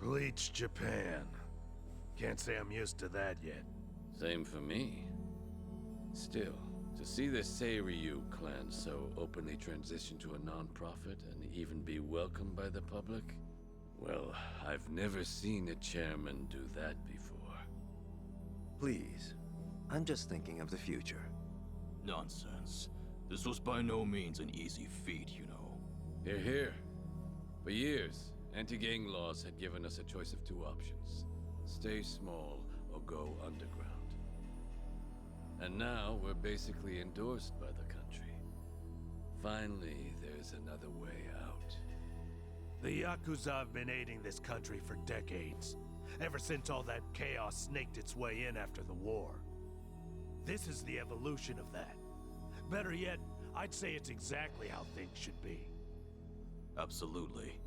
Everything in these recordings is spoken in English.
Bleach Japan. Can't say I'm used to that yet. Same for me. Still, to see the Seiryu clan so openly transition to a non-profit and even be welcomed by the public, well, I've never seen a chairman do that before. Please, I'm just thinking of the future. Nonsense. This was by no means an easy feat, you know. Hear, hear. For years, anti-gang laws had given us a choice of two options. Stay small or go underground. And now we're basically endorsed by the country. Finally, there's another way out. The Yakuza have been aiding this country for decades. Ever since all that chaos snaked its way in after the war. This is the evolution of that. Better yet, I'd say it's exactly how things should be. Absolutely.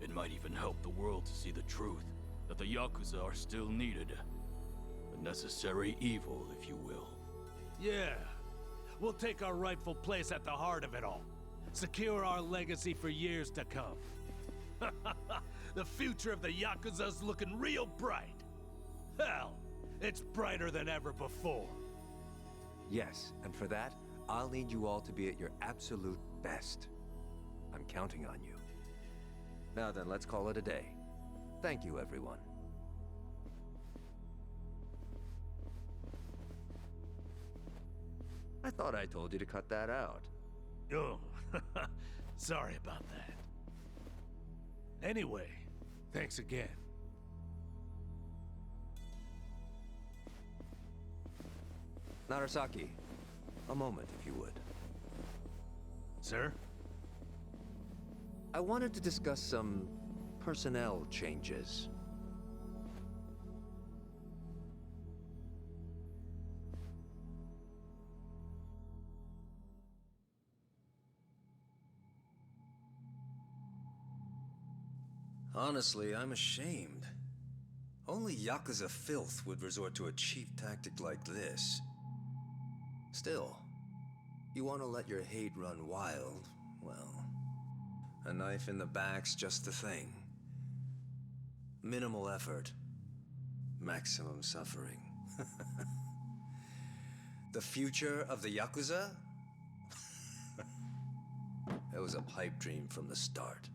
It might even help the world to see the truth, that the Yakuza are still needed. A necessary evil, if you will. Yeah. We'll take our rightful place at the heart of it all. Secure our legacy for years to come. The future of the Yakuza's looking real bright. Hell, it's brighter than ever before. Yes, and for that, I'll need you all to be at your absolute best. I'm counting on you. Now then, let's call it a day. Thank you, everyone. I thought I told you to cut that out. Oh, sorry about that. Anyway, thanks again. Narasaki, a moment, if you would. Sir? I wanted to discuss some personnel changes. Honestly, I'm ashamed. Only Yakuza filth would resort to a cheap tactic like this. Still, you want to let your hate run wild, well, a knife in the back's just the thing. Minimal effort, maximum suffering. The future of the Yakuza? It was a pipe dream from the start.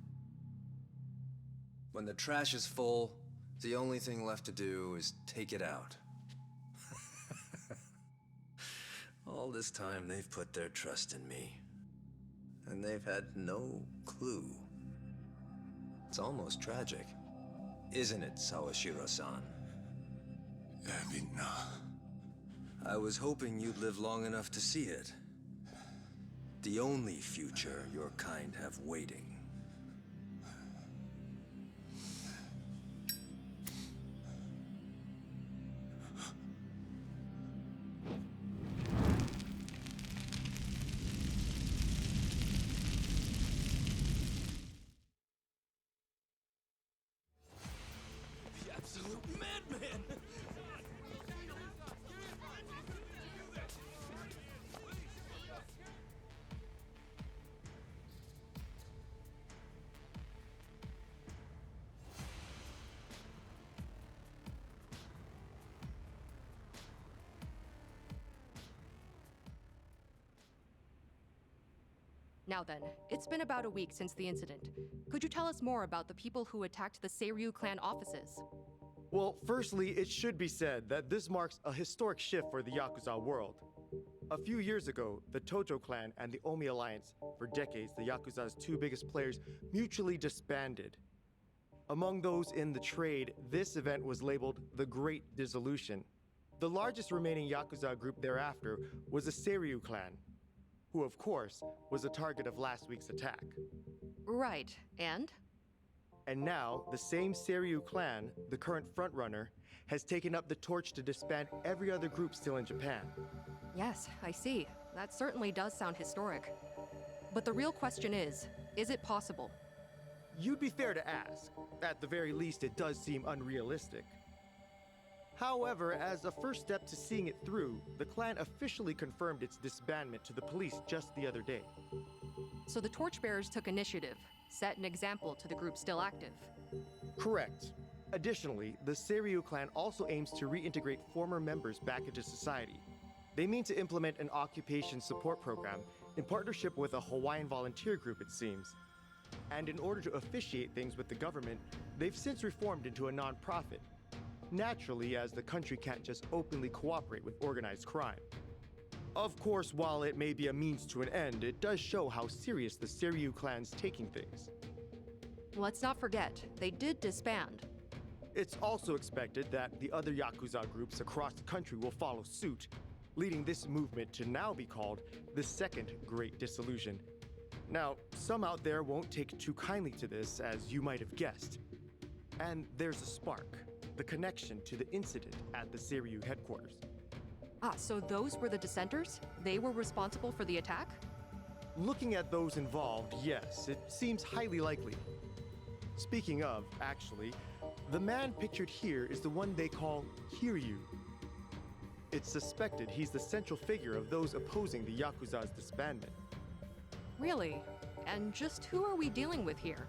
When the trash is full, the only thing left to do is take it out. All this time, they've put their trust in me. And they've had no clue. It's almost tragic. Isn't it, Sawashiro-san? I was hoping you'd live long enough to see it. The only future your kind have waiting. Absolute madman! Now then, it's been about a week since the incident. Could you tell us more about the people who attacked the Seiryu clan offices? Well, firstly, it should be said that this marks a historic shift for the Yakuza world. A few years ago, the Tojo clan and the Omi Alliance, for decades the Yakuza's two biggest players, mutually disbanded. Among those in the trade, this event was labeled the Great Dissolution. The largest remaining Yakuza group thereafter was the Seiryu clan, who of course was the target of last week's attack. Right, and? And now, the same Seiryu clan, the current frontrunner, has taken up the torch to disband every other group still in Japan. Yes, I see. That certainly does sound historic. But the real question is it possible? You'd be fair to ask. At the very least, it does seem unrealistic. However, as a first step to seeing it through, the clan officially confirmed its disbandment to the police just the other day. So the torchbearers took initiative, set an example to the group still active. Correct. Additionally, the Kiryu clan also aims to reintegrate former members back into society. They mean to implement an occupation support program in partnership with a Hawaiian volunteer group, it seems. And in order to officiate things with the government, they've since reformed into a non-profit. Naturally, as the country can't just openly cooperate with organized crime. Of course, while it may be a means to an end, it does show how serious the Kiryu clan's taking things. Let's not forget, they did disband. It's also expected that the other Yakuza groups across the country will follow suit, leading this movement to now be called the Second Great Dissolution. Now, some out there won't take too kindly to this, as you might have guessed. And there's a spark, the connection to the incident at the Kiryu headquarters. Ah, so those were the dissenters? They were responsible for the attack? Looking at those involved, yes, it seems highly likely. Speaking of, actually, the man pictured here is the one they call Kiryu. It's suspected he's the central figure of those opposing the Yakuza's disbandment. Really? And just who are we dealing with here?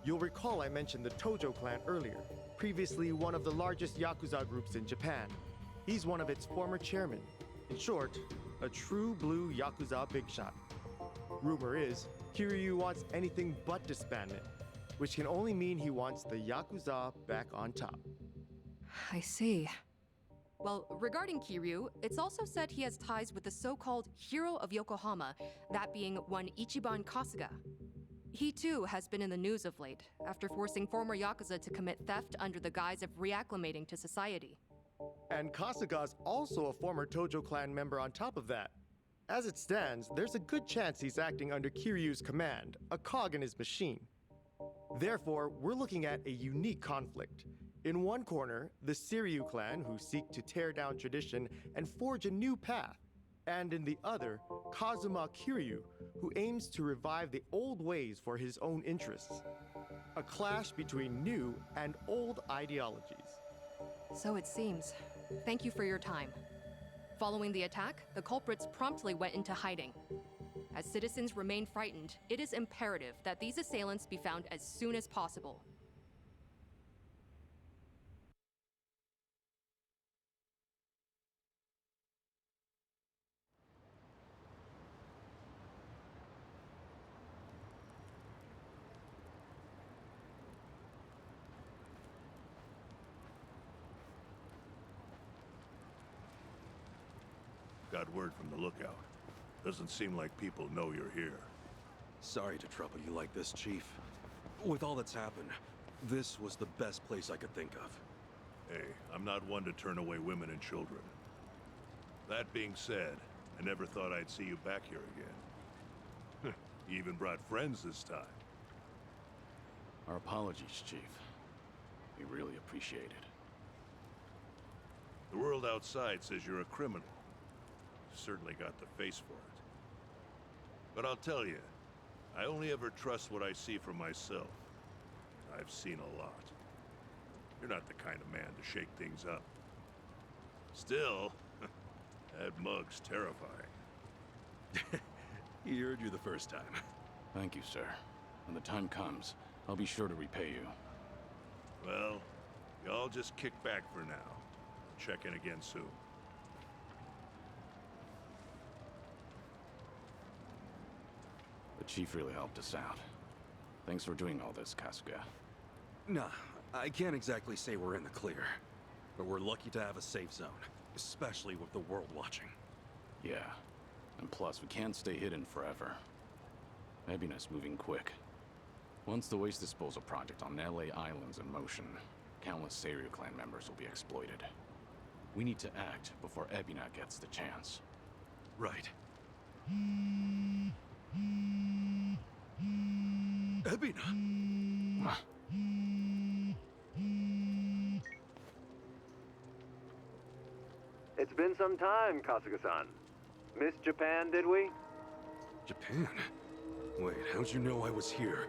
You'll recall I mentioned the Tojo clan earlier, previously one of the largest Yakuza groups in Japan. He's one of its former chairmen. In short, a true blue Yakuza big shot. Rumor is, Kiryu wants anything but disbandment, which can only mean he wants the Yakuza back on top. I see. Well, regarding Kiryu, it's also said he has ties with the so-called hero of Yokohama, that being one Ichiban Kasuga. He too has been in the news of late, after forcing former Yakuza to commit theft under the guise of reacclimating to society. And Kasuga's also a former Tojo clan member on top of that. As it stands, there's a good chance he's acting under Kiryu's command, a cog in his machine. Therefore, we're looking at a unique conflict. In one corner, the Kiryu clan, who seek to tear down tradition and forge a new path. And in the other, Kazuma Kiryu, who aims to revive the old ways for his own interests. A clash between new and old ideologies. So it seems. Thank you for your time. Following the attack, the culprits promptly went into hiding. As citizens remain frightened, it is imperative that these assailants be found as soon as possible. Got word from the lookout. Doesn't seem like people know you're here. Sorry to trouble you like this, Chief. With all that's happened, this was the best place I could think of. Hey, I'm not one to turn away women and children. That being said, I never thought I'd see you back here again. You even brought friends this time. Our apologies, Chief. We really appreciate it. The world outside says you're a criminal. You certainly got the face for it. But I'll tell you, I only ever trust what I see for myself. I've seen a lot. You're not the kind of man to shake things up. Still, that mug's terrifying. He heard you the first time. Thank you, sir. When the time comes, I'll be sure to repay you. Well, y'all just kick back for now. Check in again soon. The Chief really helped us out. Thanks for doing all this, Kasuga. Nah, I can't exactly say we're in the clear. But we're lucky to have a safe zone, especially with the world watching. Yeah. And plus, we can't stay hidden forever. Ebina's moving quick. Once the waste disposal project on LA Island's in motion, countless Kiryu clan members will be exploited. We need to act before Ebina gets the chance. Right. Ebina! It's been some time, Kasuga-san. Missed Japan, did we? Japan? Wait, how'd you know I was here?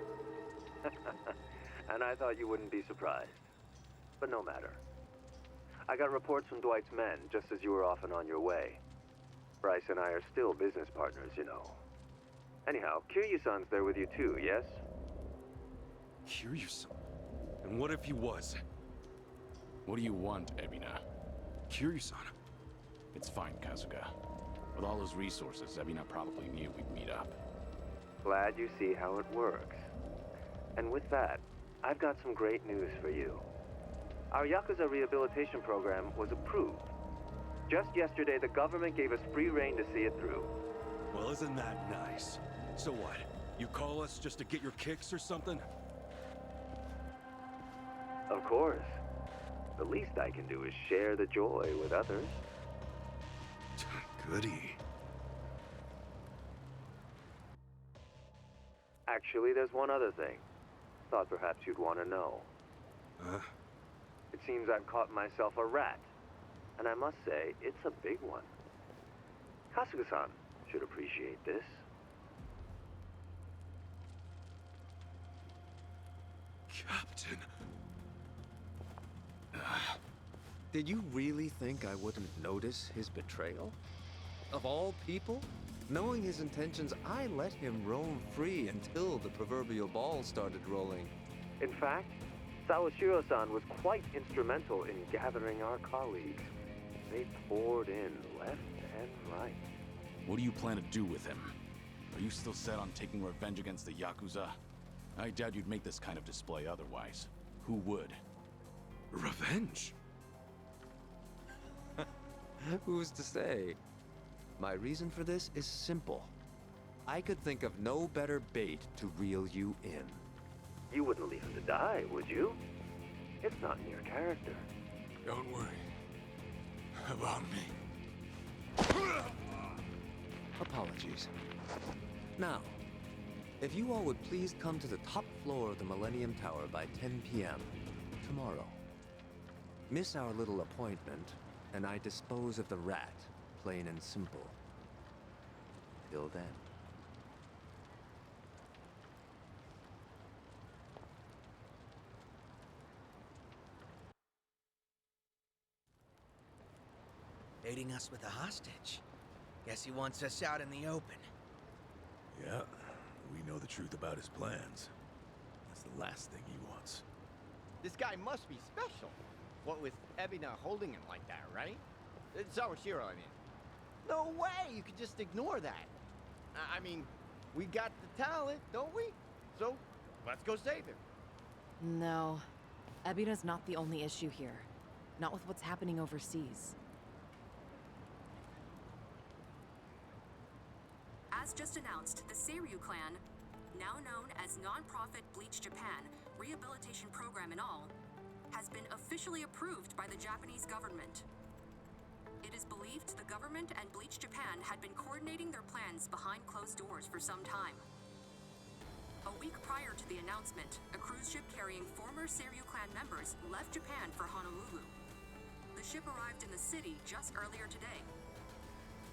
And I thought you wouldn't be surprised. But no matter. I got reports from Dwight's men, just as you were off and on your way. Bryce and I are still business partners, you know. Anyhow, Kiryu-san's there with you too, yes? Kiryu-san? And what if he was? What do you want, Ebina? Kiryu-san. It's fine, Kasuga. With all those resources, Ebina probably knew we'd meet up. Glad you see how it works. And with that, I've got some great news for you. Our Yakuza rehabilitation program was approved. Just yesterday, the government gave us free rein to see it through. Well, isn't that nice? So what? You call us just to get your kicks or something? Of course. The least I can do is share the joy with others. Goody. Actually, there's one other thing. Thought perhaps you'd want to know. Huh? It seems I've caught myself a rat. And I must say, it's a big one. Kasuga-san should appreciate this. Captain. Did you really think I wouldn't notice his betrayal? Of all people? Knowing his intentions, I let him roam free until the proverbial ball started rolling. In fact, Sawashiro-san was quite instrumental in gathering our colleagues. They poured in left and right. What do you plan to do with him? Are you still set on taking revenge against the Yakuza? I doubt you'd make this kind of display otherwise. Who would? Revenge? Who's to say? My reason for this is simple. I could think of no better bait to reel you in. You wouldn't leave him to die, would you? It's not in your character. Don't worry about me. Apologies. Now, if you all would please come to the top floor of the Millennium Tower by 10 p.m. tomorrow. Miss our little appointment, and I dispose of the rat, plain and simple. Till then. Baiting us with a hostage. Guess he wants us out in the open. Yeah, we know the truth about his plans. That's the last thing he wants. This guy must be special. What with Ebina holding him like that, right? Sawashiro, I mean. No way you could just ignore that. I mean, we got the talent, don't we? So, let's go save him. No. Ebina's not the only issue here. Not with what's happening overseas. As just announced, the Seiryu clan, now known as non-profit Bleach Japan, rehabilitation program and all, has been officially approved by the Japanese government. It is believed the government and Bleach Japan had been coordinating their plans behind closed doors for some time. A week prior to the announcement, a cruise ship carrying former Seiryu clan members left Japan for Honolulu. The ship arrived in the city just earlier today.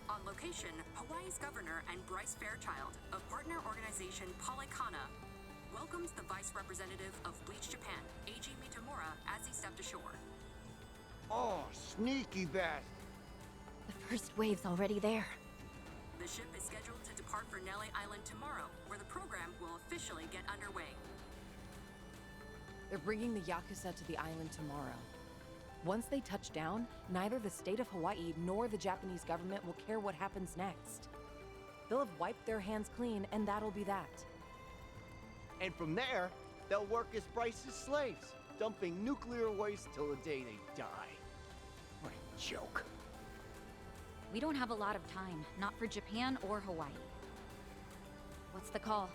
On location, Hawaii's governor and Bryce Fairchild of partner organization Polycana welcomes the vice representative of Bleach Japan, Eiji Mitamura, as he stepped ashore. Oh, sneaky bastard. The first wave's already there. The ship is scheduled to depart for Nele Island tomorrow, where the program will officially get underway. They're bringing the Yakuza to the island tomorrow. Once they touch down, neither the state of Hawaii nor the Japanese government will care what happens next. They'll have wiped their hands clean, and that'll be that. And from there, they'll work as Bryce's slaves, dumping nuclear waste till the day they die. What a joke. We don't have a lot of time, not for Japan or Hawaii. What's the call?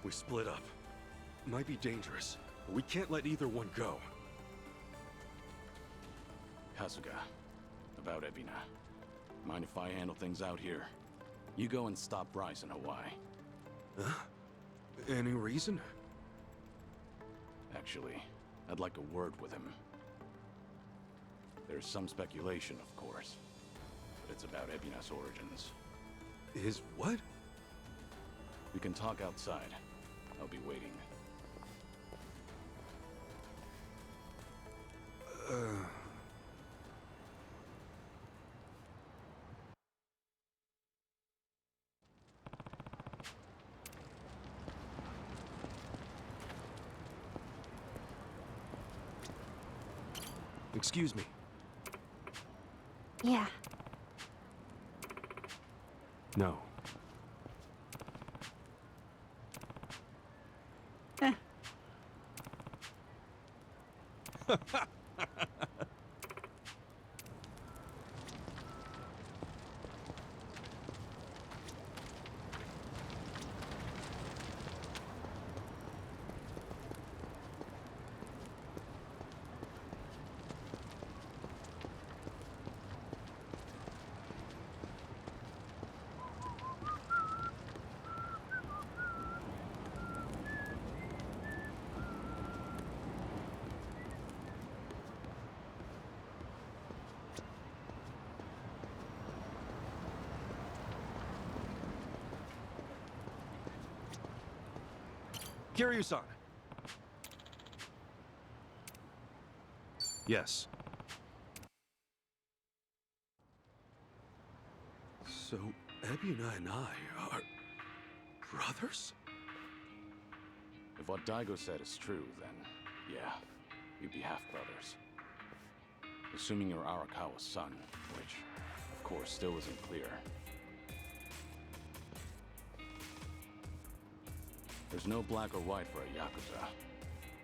We split up. Might be dangerous, but we can't let either one go. Kasuga, about Ebina. Mind if I handle things out here? You go and stop Bryce in Hawaii. Huh? Any reason? Actually, I'd like a word with him. There's some speculation, of course, but it's about Ebina's origins. His what? We can talk outside. I'll be waiting. Excuse me. Yeah. No. Kiryu-san. Yes. So, Ebina and I are brothers? If what Daigo said is true, then yeah, you'd be half-brothers. Assuming you're Arakawa's son, which, of course, still isn't clear. There's no black or white for a Yakuza.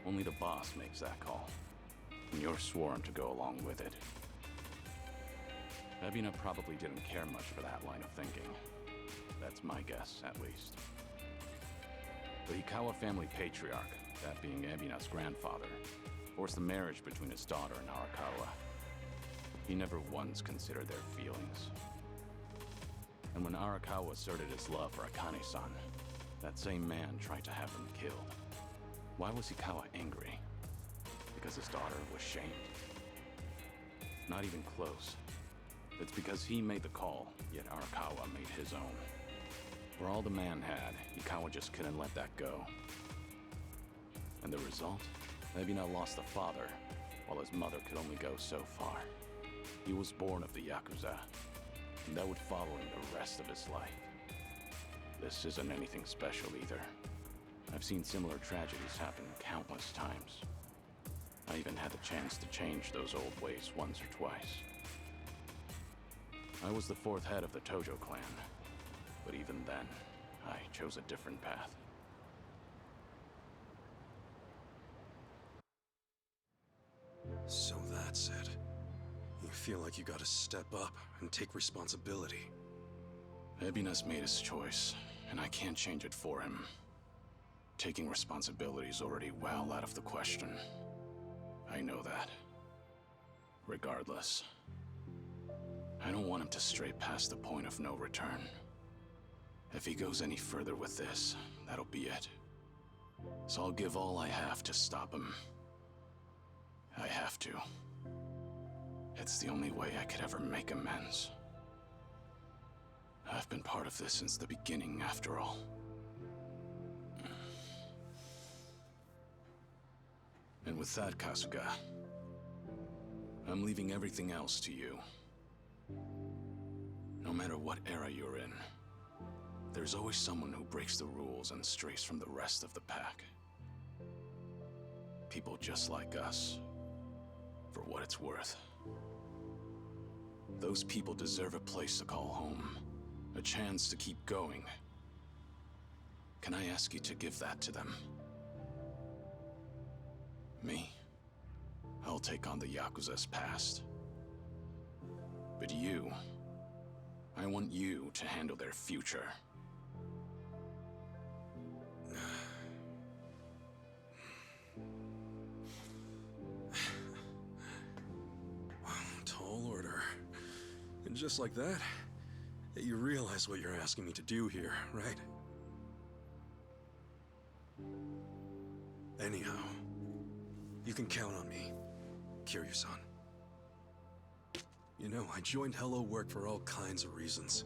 Only the boss makes that call. And you're sworn to go along with it. Ebina probably didn't care much for that line of thinking. That's my guess, at least. The Hikawa family patriarch, that being Ebina's grandfather, forced the marriage between his daughter and Arakawa. He never once considered their feelings. And when Arakawa asserted his love for Akane-san, that same man tried to have him killed. Why was Hikawa angry? Because his daughter was shamed? Not even close. It's because he made the call, yet Arakawa made his own. For all the man had, Hikawa just couldn't let that go. And the result? Ebina lost a father, while his mother could only go so far. He was born of the Yakuza, and that would follow him the rest of his life. This isn't anything special either. I've seen similar tragedies happen countless times. I even had the chance to change those old ways once or twice. I was the fourth head of the Tojo clan, but even then, I chose a different path. So that's it. You feel like you gotta step up and take responsibility. Ebina's made his choice, and I can't change it for him. Taking responsibility is already well out of the question. I know that. Regardless, I don't want him to stray past the point of no return. If he goes any further with this, that'll be it. So I'll give all I have to stop him. I have to. It's the only way I could ever make amends. I've been part of this since the beginning, after all. And with that, Kasuga, I'm leaving everything else to you. No matter what era you're in, there's always someone who breaks the rules and strays from the rest of the pack. People just like us, for what it's worth. Those people deserve a place to call home, a chance to keep going. Can I ask you to give that to them? Me? I'll take on the Yakuza's past. But you, I want you to handle their future. Tall order. And just like that, you realize what you're asking me to do here, right? Anyhow, you can count on me, Kiryu-san. You know, I joined Hello Work for all kinds of reasons.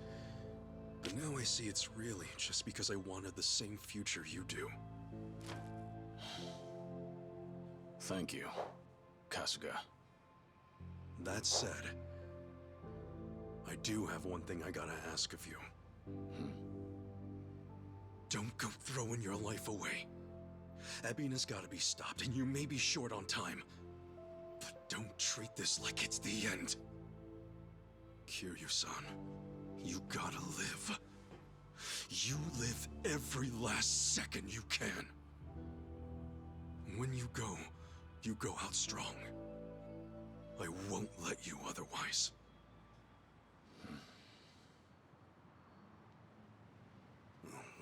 But now I see it's really just because I wanted the same future you do. Thank you, Kasuga. That said, I do have one thing I gotta ask of you. Don't go throwing your life away. Ebina's gotta be stopped, and you may be short on time. But don't treat this like it's the end. Kiryu-san, you gotta live. You live every last second you can. When you go out strong. I won't let you otherwise.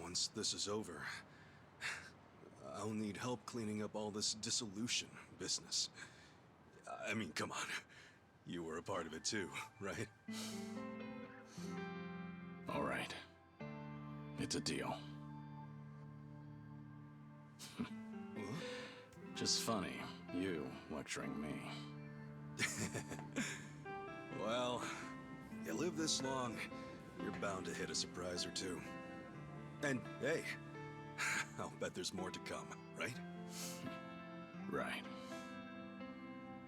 Once this is over, I'll need help cleaning up all this dissolution business. I mean, come on. You were a part of it too, right? All right. It's a deal. Just funny, you lecturing me. Well, you live this long, you're bound to hit a surprise or two. And hey, I'll bet there's more to come, right? Right.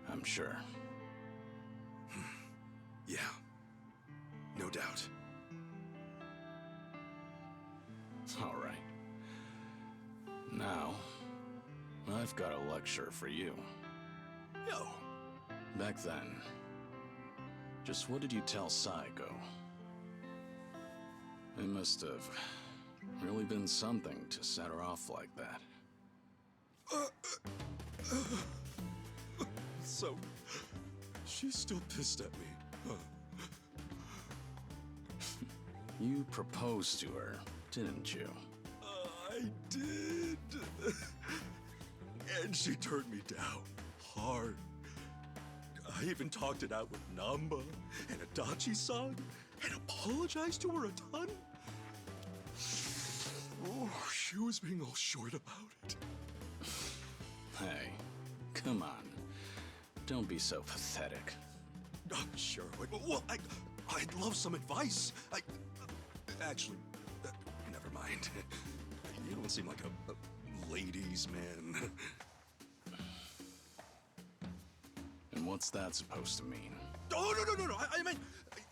I'm sure. Yeah, no doubt. All right. Now, I've got a lecture for you. Yo! Back then, just what did you tell Saigo? It must have really been something to set her off like that. So, she's still pissed at me, huh? You proposed to her, didn't you? I did. And she turned me down hard. I even talked it out with Namba and Adachi-san and apologized to her a ton. Oh, she was being all short about it. Hey, come on. Don't be so pathetic. Sure. Well, I'd love some advice. Actually, never mind. You don't seem like a ladies' man. And what's that supposed to mean? Oh, no. I meant,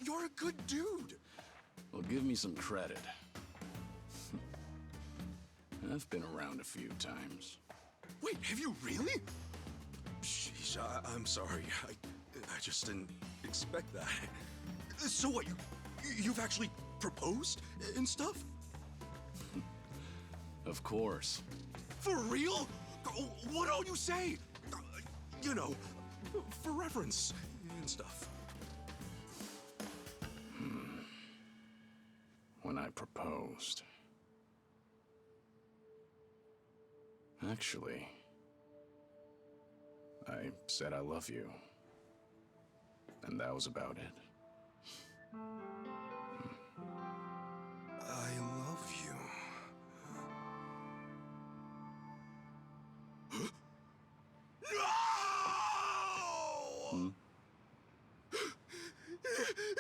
you're a good dude. Well, give me some credit. I've been around a few times. Wait, have you really? Sheesh, I'm sorry. I just didn't expect that. So what, you've actually proposed and stuff? Of course. For real? What all you say? You know, for reference and stuff. When I proposed. Actually, I said I love you. And that was about it. I love you. No!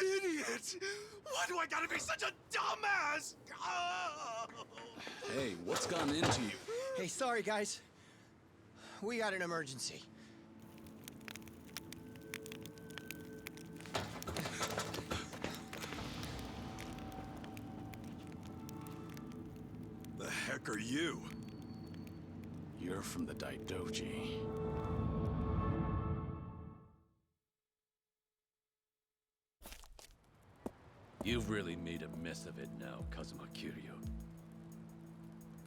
Idiot! Why do I gotta be such a dumbass? Oh! Hey, what's gone into you? Hey, sorry, guys. We got an emergency. The heck are you? You're from the Daidoji. You've really made a mess of it now, Kazuma Kiryu.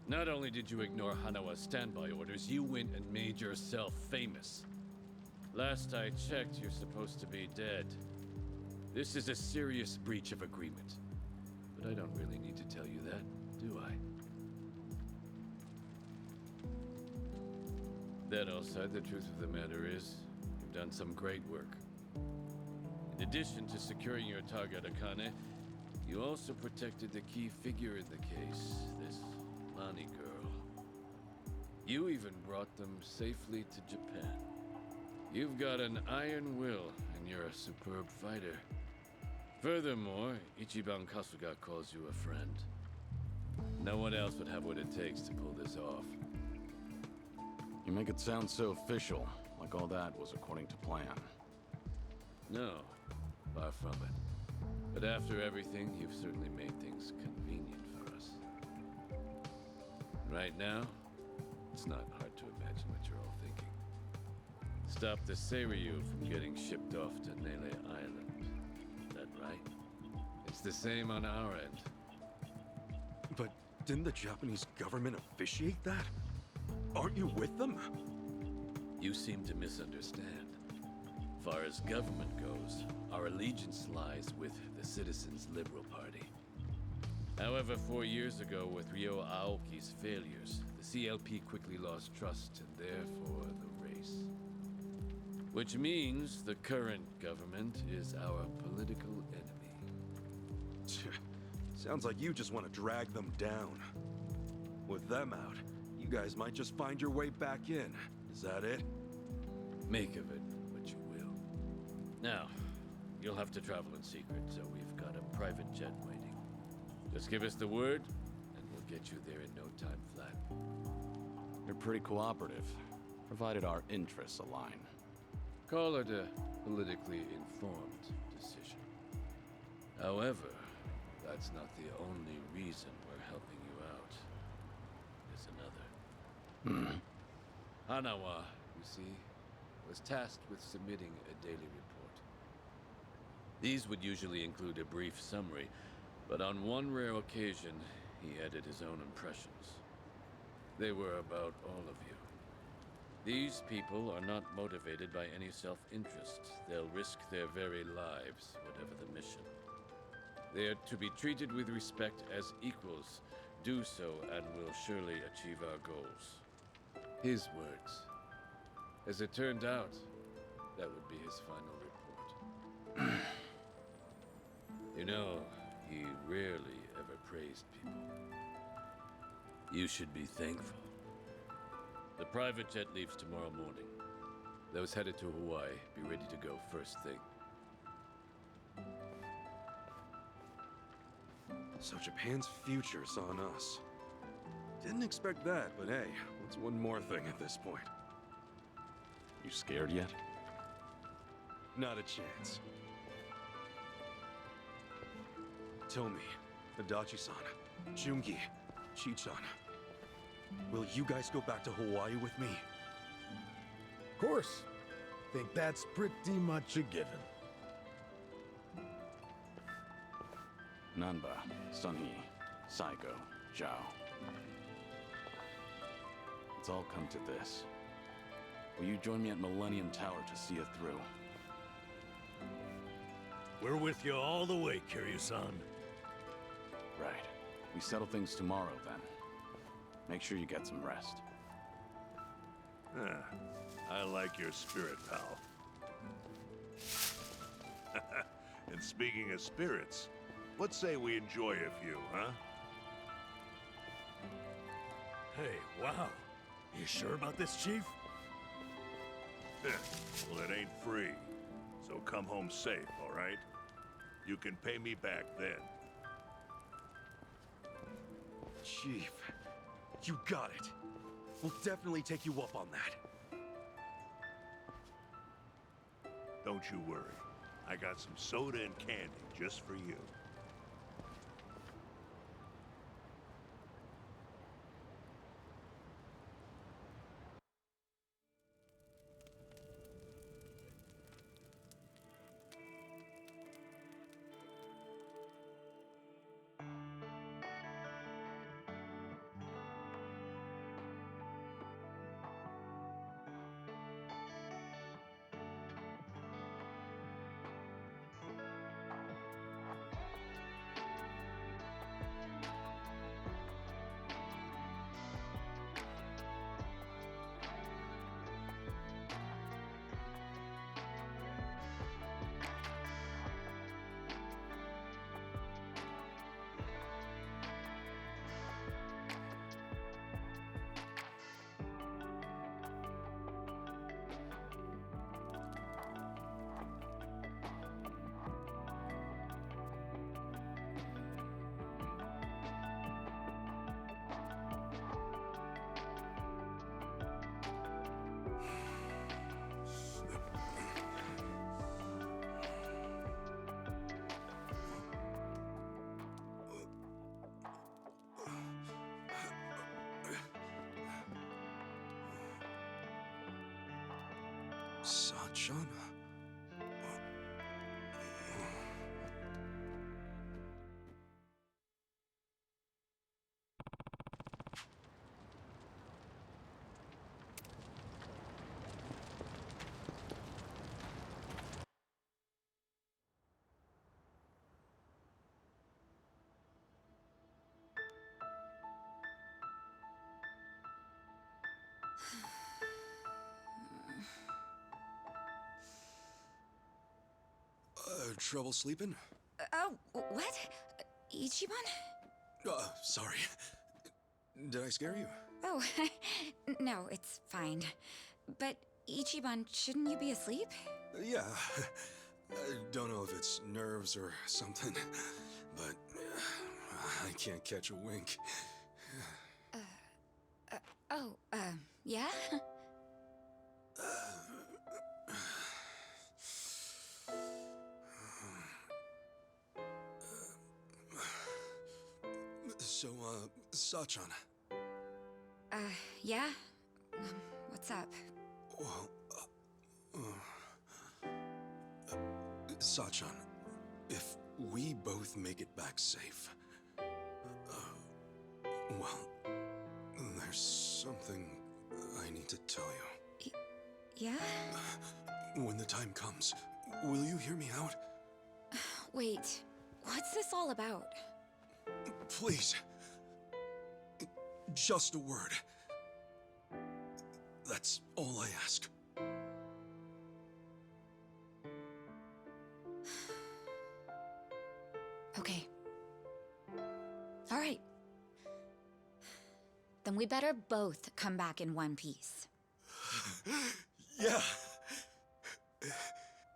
Not only did you ignore Hanawa's standby orders, you went and made yourself famous. Last I checked, you're supposed to be dead. This is a serious breach of agreement. But I don't really need to tell you that, do I? That aside, the truth of the matter is, you've done some great work. In addition to securing your target Akane, you also protected the key figure in the case, this Lani girl. You even brought them safely to Japan. You've got an iron will, and you're a superb fighter. Furthermore, Ichiban Kasuga calls you a friend. No one else would have what it takes to pull this off. You make it sound so official, like all that was according to plan. No, far from it. But after everything, you've certainly made things convenient for us. Right now, it's not hard to imagine what you're all thinking. stop the Seiryu from getting shipped off to Nele Island. That right? It's the same on our end. But didn't the Japanese government officiate that? Aren't you with them? You seem to misunderstand. Far as government goes, our allegiance lies with the Citizens Liberal Party. However, 4 years ago, with Ryo Aoki's failures, the CLP quickly lost trust and therefore the race. Which means the current government is our political enemy. Sounds like you just want to drag them down. With them out, you guys might just find your way back in. Is that it? Make of it what you will. Now, you'll have to travel in secret, so we've got a private jet waiting. Just give us the word, and we'll get you there in no time flat. You're pretty cooperative, provided our interests align. Call it a politically informed decision. However, that's not the only reason we're helping you out. There's another. Hanawa, you see, was tasked with submitting a daily report. These would usually include a brief summary, but on one rare occasion, he added his own impressions. They were about all of you. These people are not motivated by any self-interest. They'll risk their very lives, whatever the mission. They are to be treated with respect as equals. Do so, and we'll surely achieve our goals. His words. As it turned out, that would be his final report. You know, he rarely ever praised people. You should be thankful. The private jet leaves tomorrow morning. Those headed to Hawaii, be ready to go first thing. So Japan's future's on us. Didn't expect that, but hey, what's one more thing at this point? You scared yet? Not a chance. Tomi, Adachi-san, Jungi, Chi-chan. Will you guys go back to Hawaii with me? Of course. Think that's pretty much a given. Nanba, Sunhee, Saiko, Zhao. It's all come to this. Will you join me at Millennium Tower to see it through? We're with you all the way, Kiryu-san. Right. We settle things tomorrow, then. Make sure you get some rest. I like your spirit, pal. And speaking of spirits, what say we enjoy a few, huh? Hey, wow. You sure about this, Chief? Well, it ain't free. So come home safe, all right? You can pay me back then. Chief, you got it. We'll definitely take you up on that. Don't you worry. I got some soda and candy just for you. Sachan? Trouble sleeping? Oh, what? Ichiban? Sorry. Did I scare you? Oh, no, it's fine. But Ichiban, shouldn't you be asleep? Yeah. I don't know if it's nerves or something, but I can't catch a wink. Yeah? So, Sachan. Yeah? What's up? Well, Sachan, if we both make it back safe, well, there's something I need to tell you. Yeah? When the time comes, will you hear me out? Wait, what's this all about? Please. Just a word. That's all I ask. Okay. All right. Then we better both come back in one piece. Yeah.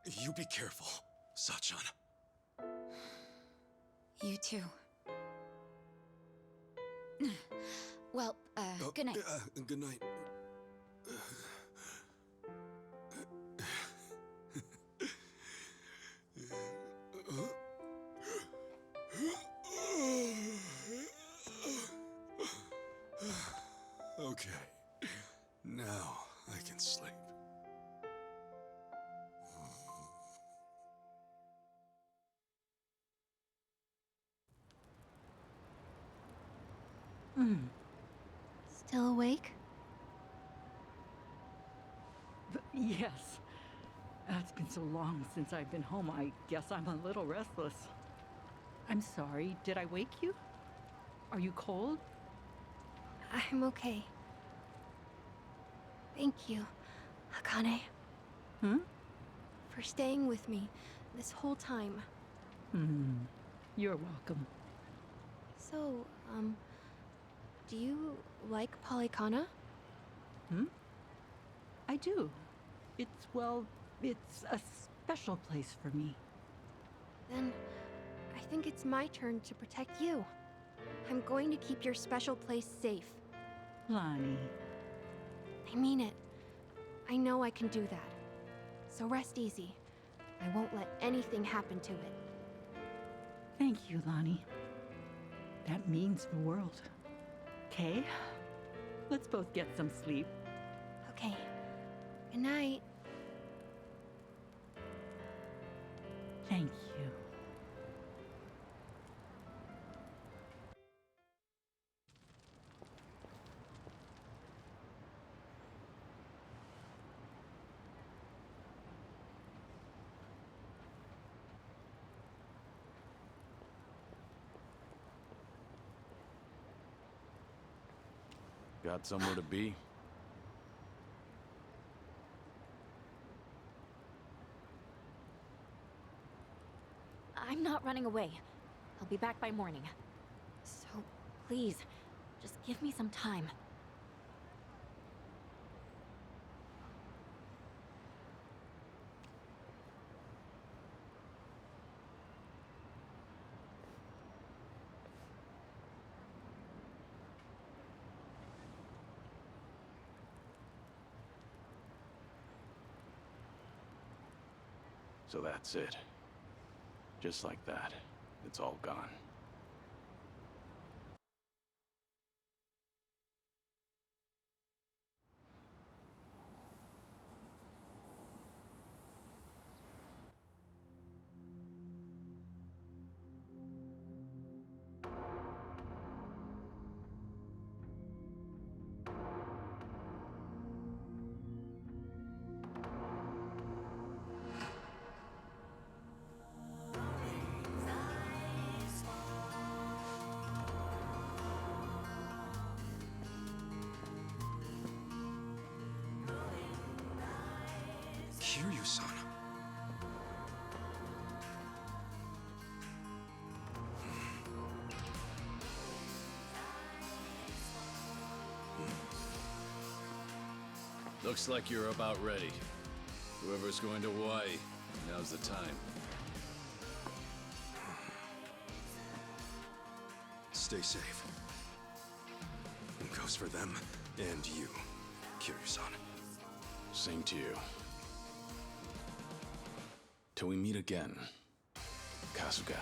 You be careful, Sachan. You too. Well, good night. Good night. Okay. Now I can sleep. Still awake? Yes. It's been so long since I've been home, I guess I'm a little restless. I'm sorry, did I wake you? Are you cold? I'm okay. Thank you, Akane. For staying with me this whole time. You're welcome. So, do you like Polycana? I do. It's a special place for me. Then, I think it's my turn to protect you. I'm going to keep your special place safe. Lonnie. I mean it. I know I can do that. So rest easy. I won't let anything happen to it. Thank you, Lonnie. That means the world. Okay? Let's both get some sleep. Okay. Good night. Thank you. Got somewhere to be? I'm not running away. I'll be back by morning. So, please, just give me some time. So that's it. Just like that, it's all gone. Kiryu-san. Looks like you're about ready. Whoever's going to Hawaii, now's the time. Stay safe. It goes for them and you, Kiryu-san. Same to you. Till we meet again, Kasuga.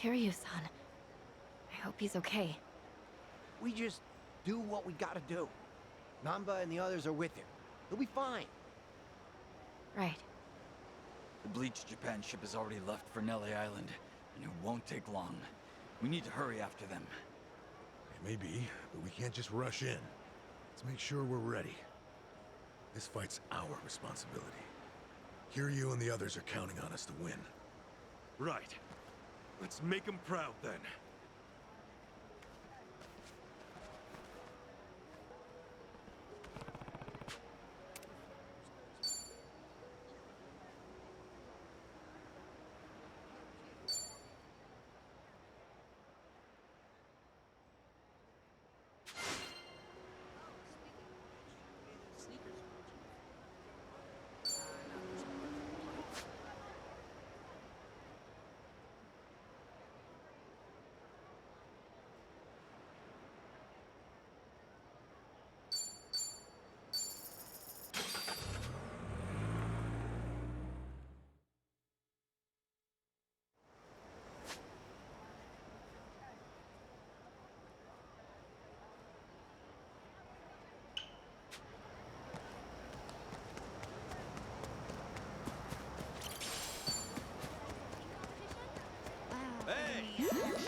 Kiryu-san. I hope he's okay. We just do what we gotta do. Namba and the others are with him. He'll be fine. Right. The Bleach Japan ship has already left for Nelly Island, and it won't take long. We need to hurry after them. Maybe, but we can't just rush in. Let's make sure we're ready. This fight's our responsibility. Kiryu and the others are counting on us to win. Right. Let's make him proud, then.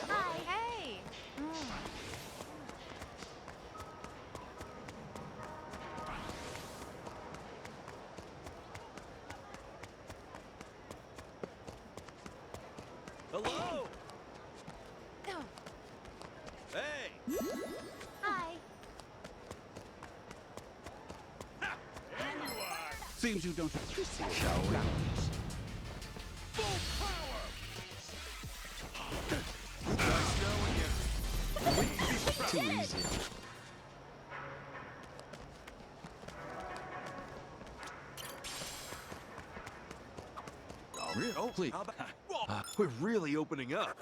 Hi. Hey. Hello! Hey! Hi. There you are! Seems you don't... Shall we? Full power! You guys know when you... Too easy. Oh, please. We're really opening up.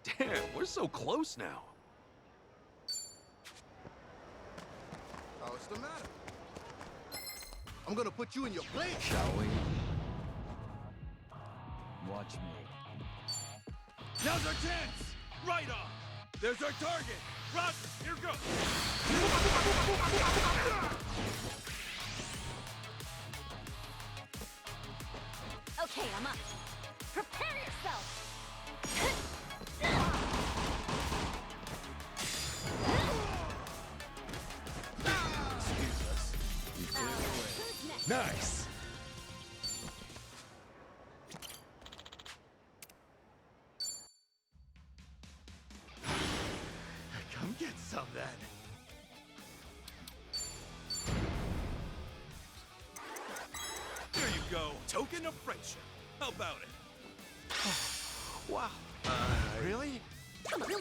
Damn, we're so close now. What's the matter? I'm gonna put you in your place. Shall we? Watch me. Now's our chance! Right on! There's our target! Roger, here goes! Okay, I'm up. Prepare yourself! Excuse us. You clear the way. Who's next? Nice! Come get some then. There you go. Token of friendship. How about it? Wow. Really? Please?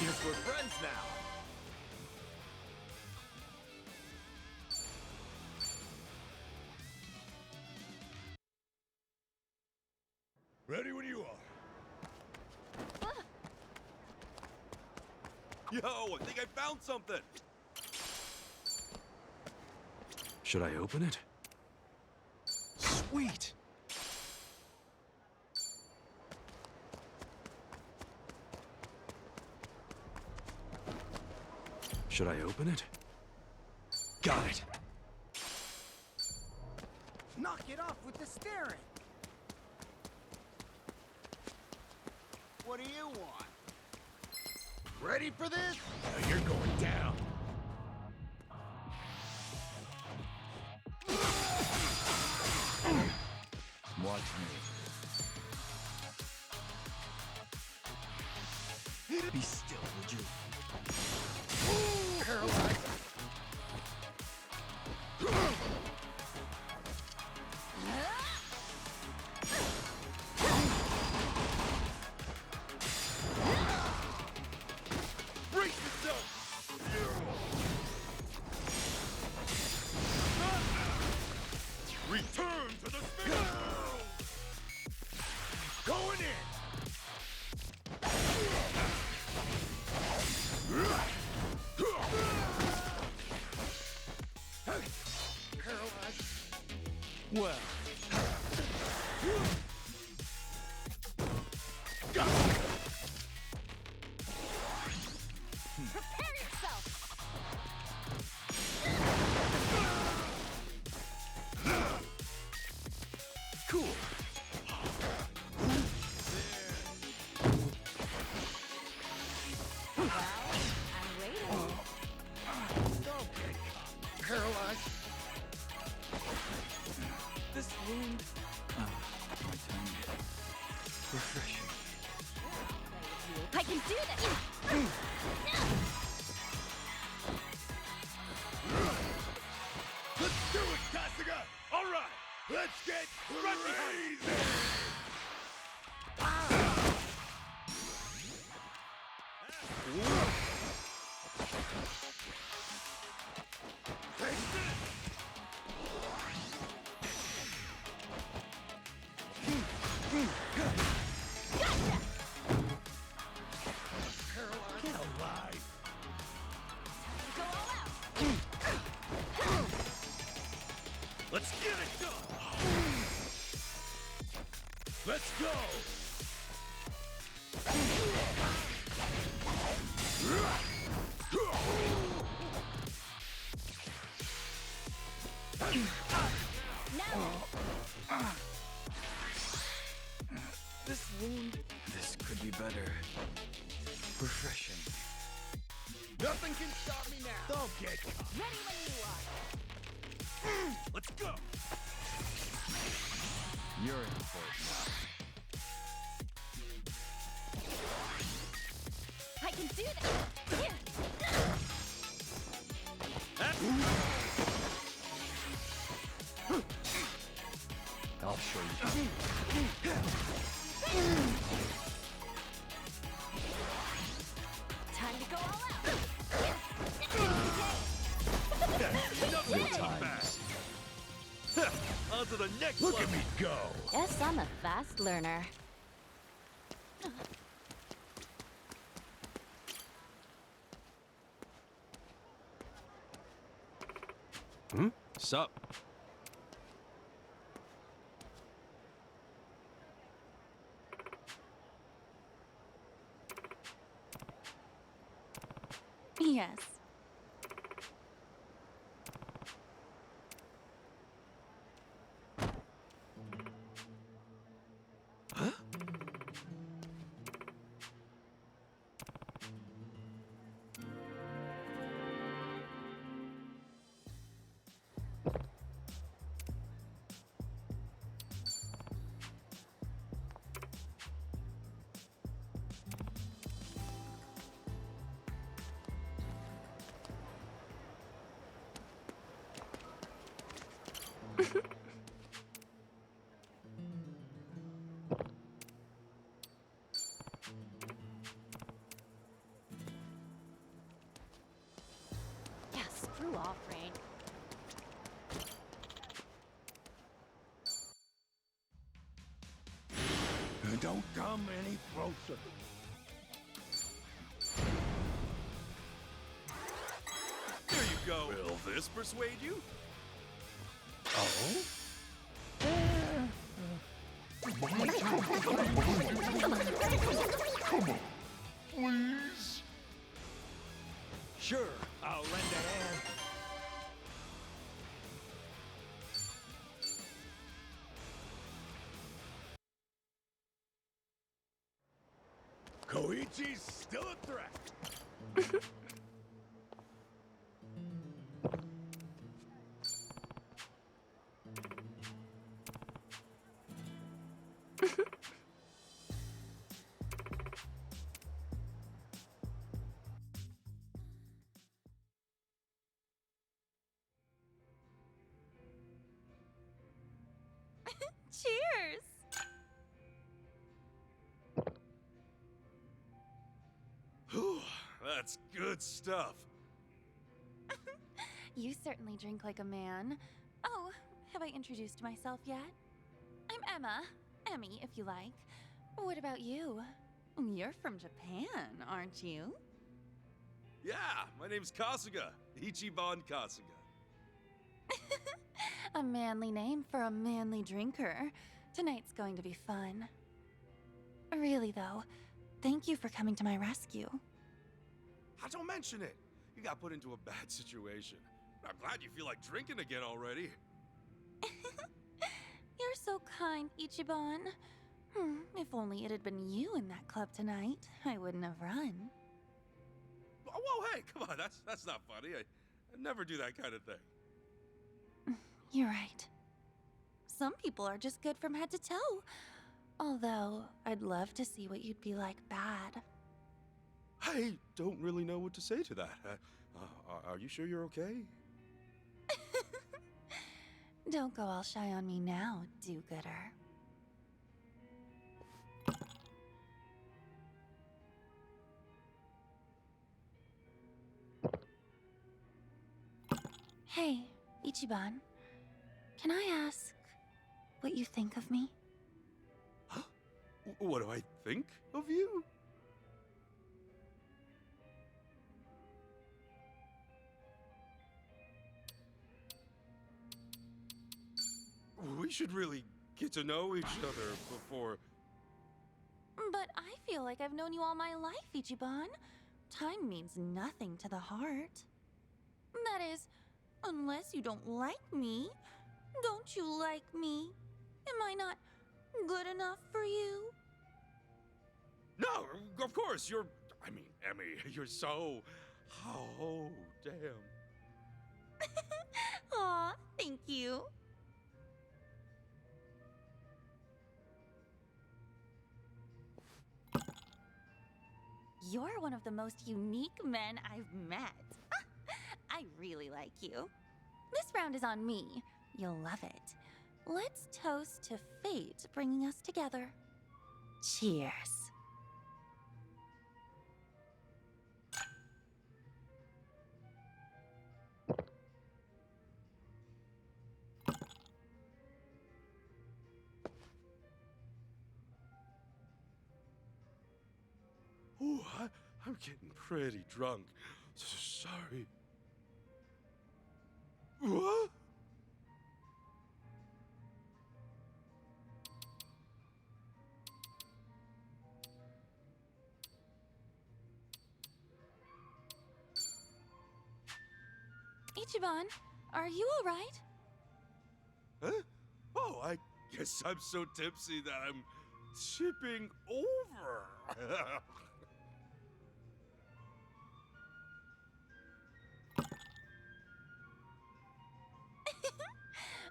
Guess we're friends now. Ready when you are. Yo, I think I found something. Should I open it? Sweet! Should I open it? Got it. Knock it off with the staring! What do you want? Ready for this? Now you're going down. Watch me. Be still, would you? Paralyzed. Brace yourself! Return to the field! Going in! Paralyzed. Well. Prepare yourself! Cool. Well, I'm waiting. Don't get caught. Paralyzed. This wound. My tongue. Refreshing. I can do this! Let's do it, Kasuga! All right, let's get right behind it! Get alive! Go all out! Let's get it done! Let's go! This wound. This could be better. Refreshing. Nothing can stop me now. Don't get caught! Ready when you are! Let's go! You're in for it now. I can do this! Here! I'll show you. Time to go all out! No time. On to the next Look at me go! Guess I'm a fast learner. Sup? Yes. Yeah, screw off, Rain. Don't come any closer. There you go. Will this persuade you? Oh? Come on, please. Sure, I'll lend a hand. Koichi's still a threat. Cheers! Whew, that's good stuff. You certainly drink like a man. Oh, have I introduced myself yet? I'm Emma. Emmy, if you like. What about you? You're from Japan, aren't you? Yeah, my name's Kasuga. Ichiban Kasuga. A manly name for a manly drinker. Tonight's going to be fun. Really, though, thank you for coming to my rescue. Don't mention it. You got put into a bad situation. I'm glad you feel like drinking again already. You're so kind, Ichiban. If only it had been you in that club tonight, I wouldn't have run. Whoa, hey, come on, that's not funny. I never do that kind of thing. You're right. Some people are just good from head to toe. Although, I'd love to see what you'd be like bad. I don't really know what to say to that. Are you sure you're okay? Don't go all shy on me now, do-gooder. Hey, Ichiban. Can I ask what you think of me? Huh? What do I think of you? We should really get to know each other before... But I feel like I've known you all my life, Ichiban. Time means nothing to the heart. That is, unless you don't like me. Don't you like me? Am I not good enough for you? No, of course, Emmy, you're so... Oh, damn. Aw, thank you. You're one of the most unique men I've met. I really like you. This round is on me. You'll love it. Let's toast to fate bringing us together. Cheers. Ooh, I'm getting pretty drunk. Sorry. What? Ichiban, are you all right? Huh? Oh, I guess I'm so tipsy that I'm tipping over.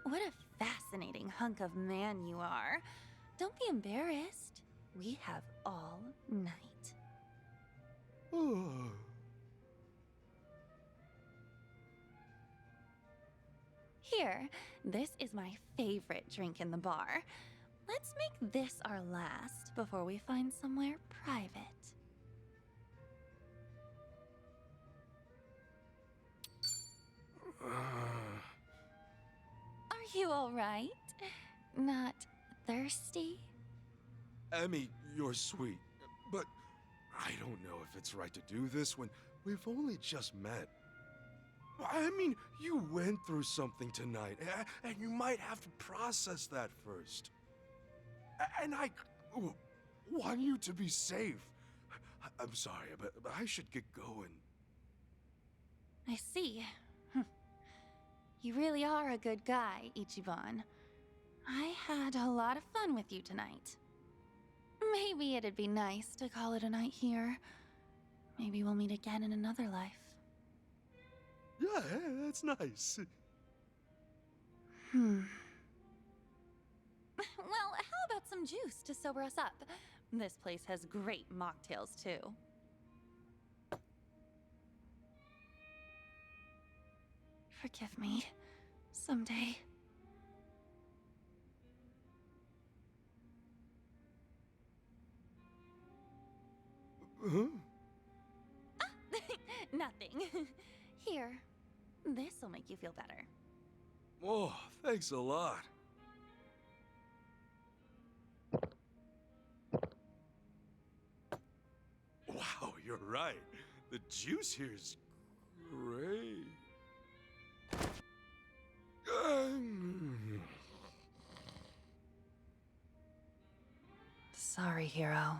What a fascinating hunk of man you are. Don't be embarrassed. We have all night. Here, this is my favorite drink in the bar. Let's make this our last before we find somewhere private. Are you all right? Not thirsty? Emmy, you're sweet, but I don't know if it's right to do this when we've only just met. I mean, you went through something tonight, and you might have to process that first. And I want you to be safe. I'm sorry, but I should get going. I see. You really are a good guy, Ichiban. I had a lot of fun with you tonight. Maybe it'd be nice to call it a night here. Maybe we'll meet again in another life. Yeah, that's nice. Well, how about some juice to sober us up? This place has great mocktails, too. Forgive me. Someday. Huh? Nothing. Here. This'll make you feel better. Oh, thanks a lot. Wow, you're right. The juice here is great. Sorry, hero.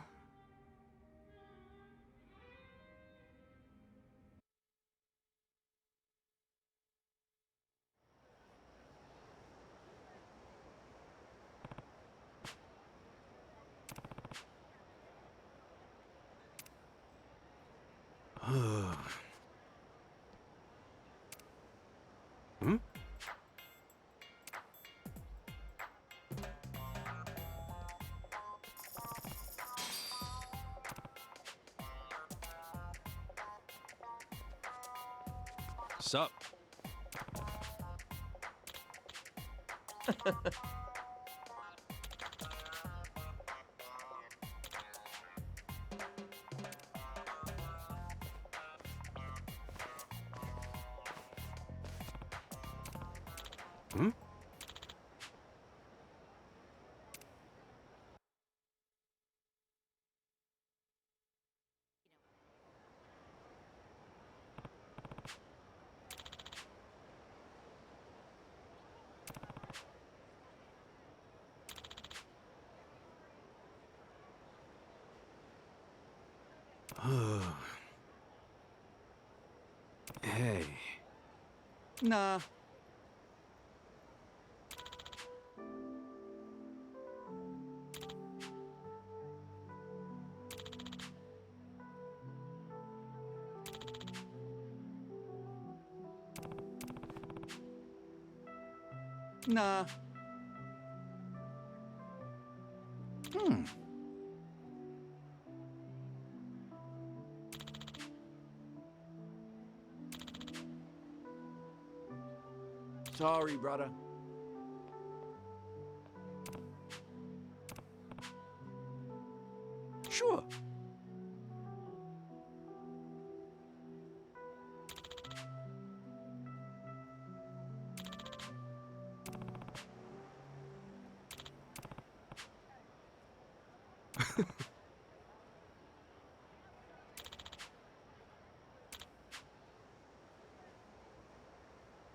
Hmm? Sup? Hmm? Hey. Nah. Nah. Sorry, brother. Sure.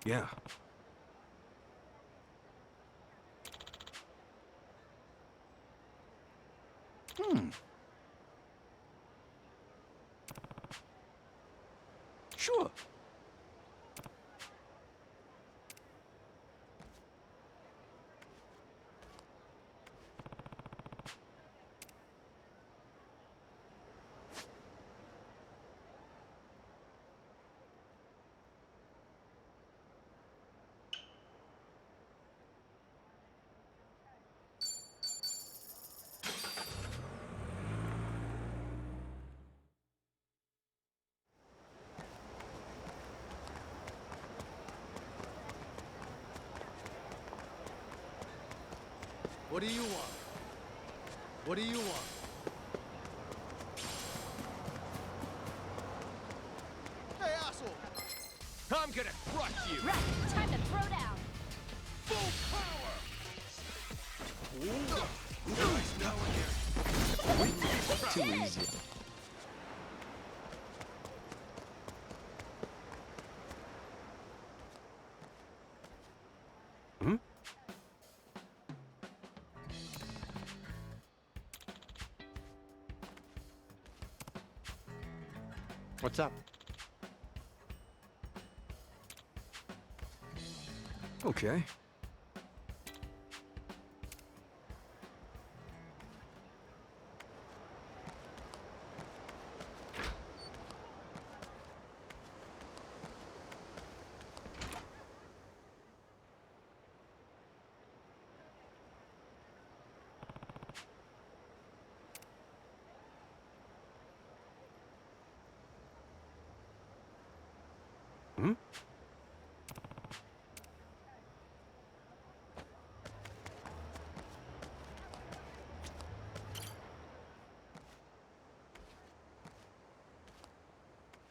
Yeah. Sure. What do you want? What do you want? Hey, asshole! I'm gonna crush you! Right, time to throw down. Full power! Too easy. Hmm? What's up? Okay. Hmm?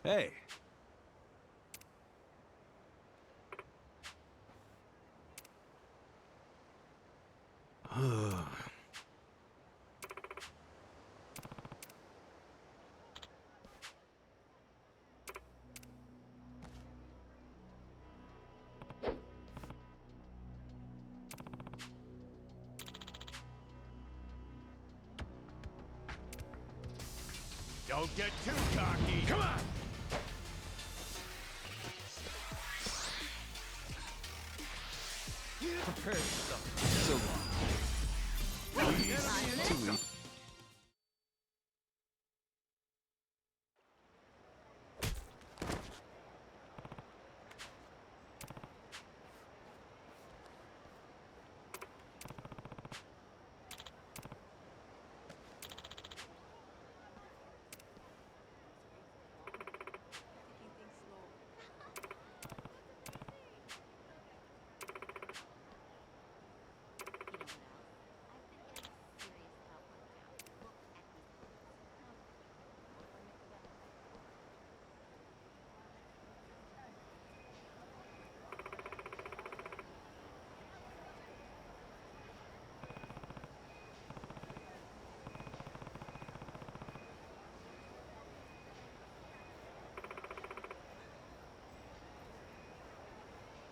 Hey. Don't get too cocky. Come on! Prepare yourself. So long. Too easy.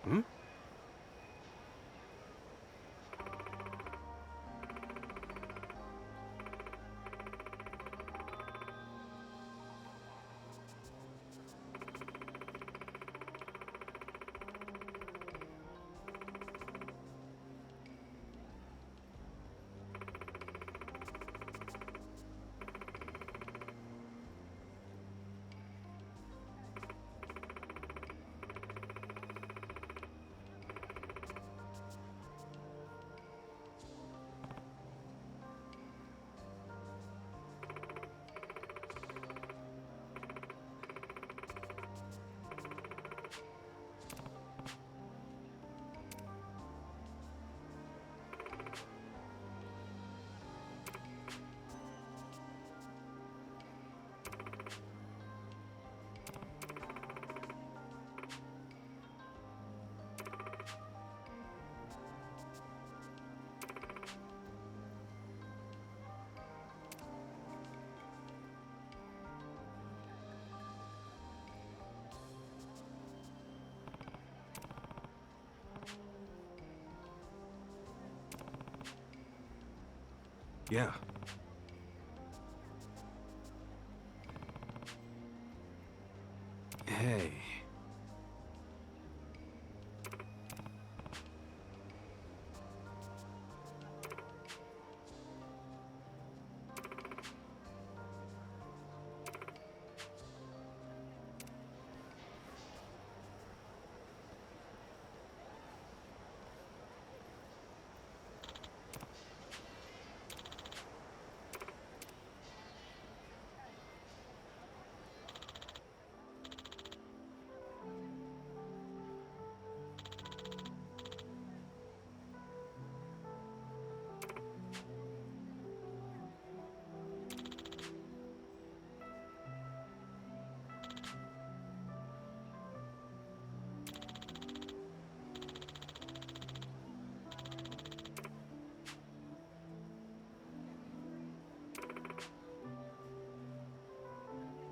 Hmm? Yeah. Hey.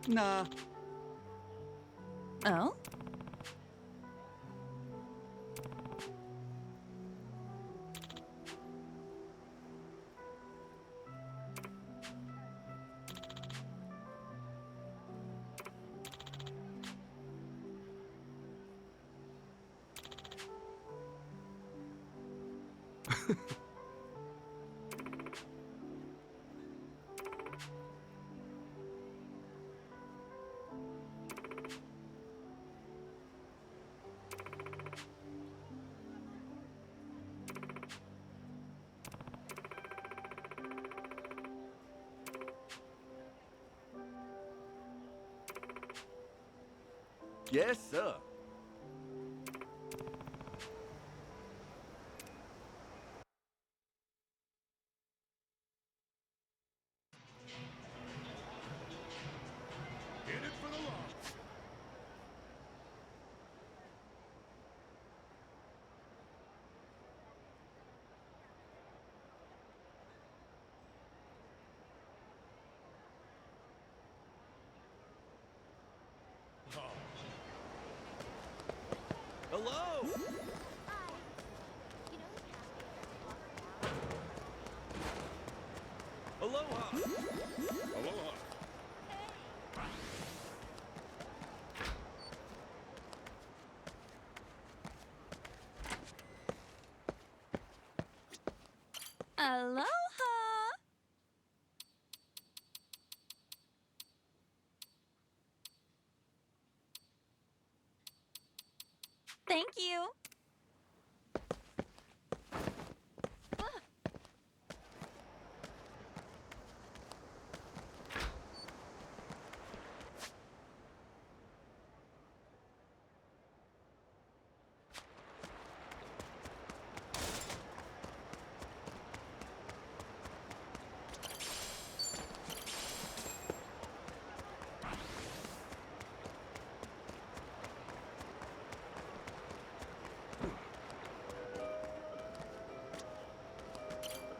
Nah. Oh? Yes, sir. In it for the long. Hello! Aloha! Aloha. Aloha! Thank you.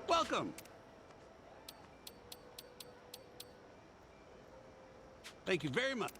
Welcome! Thank you very much.